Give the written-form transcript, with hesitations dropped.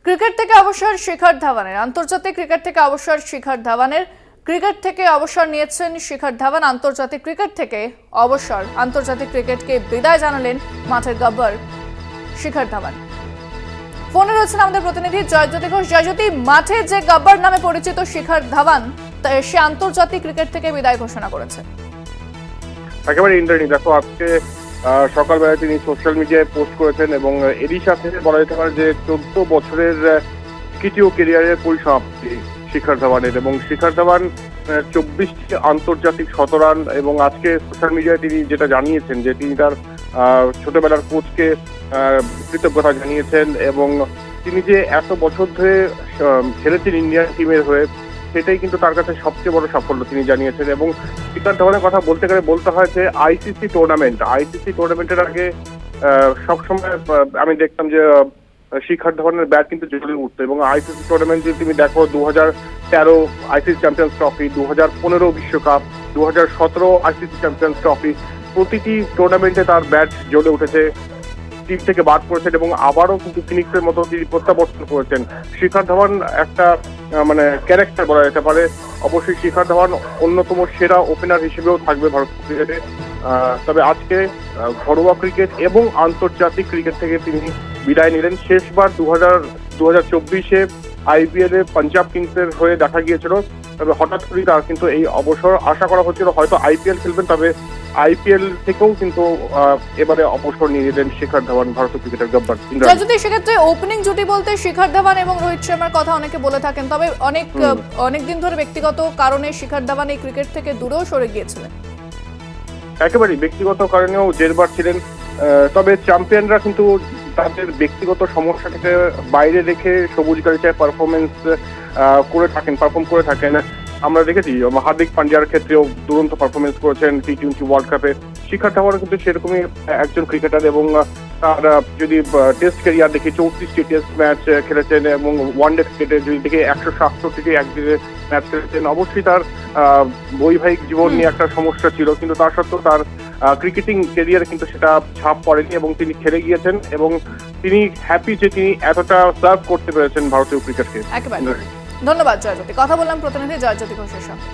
Cricket থেকে অবসর শিখর ধাওয়ানের। আন্তর্জাতিক ক্রিকেট থেকে অবসর শিখর ধাওয়ানের। ক্রিকেট থেকে অবসর নিয়েছেন শিখর ধাওয়ান। আন্তর্জাতিক ক্রিকেট থেকে অবসর, আন্তর্জাতিক ক্রিকেটকে বিদায় জানালেন মাঠের গব্বর শিখর ধাওয়ান। ফোনে রয়েছেন আমাদের প্রতিনিধি জয়জ্যোতি ঘোষ। জয়জ্যোতি, মাঠে যে গব্বর নামে পরিচিত শিখর ধাওয়ান, সে আন্তর্জাতিক ক্রিকেট থেকে বিদায় ঘোষণা করেছে। একেবারে ইন্দ্রাণী, দেখো আজকে সকালবেলায় তিনি সোশ্যাল মিডিয়ায় পোস্ট করেছেন এবং এরই সাথে বলা যেতে পারে যে 14 বছরের তৃতীয় কেরিয়ারের পরিসমাপ্তি শিখর ধাওয়ানের। এবং শিখর ধাওয়ান 24টি আন্তর্জাতিক শতরান এবং আজকে সোশ্যাল মিডিয়ায় তিনি যেটা জানিয়েছেন যে তিনি তার ছোটবেলার কোচকে কৃতজ্ঞতা জানিয়েছেন এবং তিনি যে এত বছর ধরে খেলেছেন ইন্ডিয়ান টিমের হয়ে, সেটাই কিন্তু তার কাছে সবচেয়ে বড় সাফল্য তিনি জানিয়েছেন। এবং শিখর ধাওয়ানের কথা বলতে গেলে বলতে হয় যে আইসিসি টুর্নামেন্টের আগে সবসময় আমি দেখতাম যে শিখর ধাওয়ানের ব্যাট কিন্তু জ্বলে উঠতো। এবং আইসিসি টুর্নামেন্ট যদি তুমি দেখো 2013 আইসিসি চ্যাম্পিয়ন্স ট্রফি, 2015 বিশ্বকাপ, 2017 আইসিসি চ্যাম্পিয়ন্স ট্রফি, প্রতিটি টুর্নামেন্টে তার ব্যাট জ্বলে উঠেছে। টিম থেকে বাদ করেছেন এবং আবারও কিন্তু ফিনিক্সের মতো তিনি প্রত্যাবর্তন করেছেন। শিখর ধাওয়ান একটা মানে ক্যারেক্টার বলা যেতে পারে। অবশ্যই শিখর ধাওয়ান অন্যতম সেরা ওপেনার হিসেবেও থাকবে ভারত ক্রিকেটে। তবে আজকে ঘরোয়া ক্রিকেট এবং আন্তর্জাতিক ক্রিকেট থেকে তিনি বিদায় নিলেন। শেষবার 2024 আইপিএল এ পাঞ্জাব কিংসের হয়ে দেখা গিয়েছিল, তবে হঠাৎ করেই তার কিন্তু এই অবসর। আশা করা হচ্ছিল হয়তো আইপিএল খেলবেন, তবে আইপিএল থেকেও কিন্তু এবারে অবসর নিয়ে নিলেন শিখর ধাওয়ান, ভারতীয় ক্রিকেটের গব্বর। যদি সেক্ষেত্রে ওপেনিং জুটি বলতে শিখর ধাওয়ান এবং রোহিত শর্মার কথা অনেকে বলে থাকেন, তবে অনেক দিন ধরে ব্যক্তিগত কারণে শিখর ধাওয়ান এই ক্রিকেট থেকে দূরেও সরে গিয়েছিলেন। একেবারেই ব্যক্তিগত কারণেও জেরবার ছিলেন। তবে চ্যাম্পিয়নরা কিন্তু তাদের ব্যক্তিগত সমস্যা থেকে বাইরে রেখে সবুজ গালিচায় পারফর্ম করে থাকেন। আমরা দেখেছি হার্দিক পান্ডিয়ার ক্ষেত্রেও দুরন্ত পারফরমেন্স করেছেন টি-20 ওয়ার্ল্ড কাপে। শিখর ধাওয়ান কিন্তু সেরকমই একজন ক্রিকেটার এবং তার যদি টেস্ট ক্যারিয়ার দেখি 34টি টেস্ট ম্যাচ খেলেছেন এবং ওয়ানডে ক্রিকেটে যদি দেখি 167টি একদিনে ম্যাচ খেলেছেন। অবশ্যই তার বৈবাহিক জীবন নিয়ে একটা সমস্যা ছিল, কিন্তু তা সত্ত্বেও তার ক্রিকেটিং ক্যারিয়ারে কিন্তু সেটা ছাপ পড়েনি এবং তিনি খেলে গিয়েছেন এবং তিনি হ্যাপি যে তিনি এতটা সার্ভ করতে পেরেছেন ভারতীয় ক্রিকেটকে। একেবারে ধন্যবাদ জয়জ্যোতি। কথা বললাম প্রতিনিধি জয়জ্যোতি ঘোষের সঙ্গে।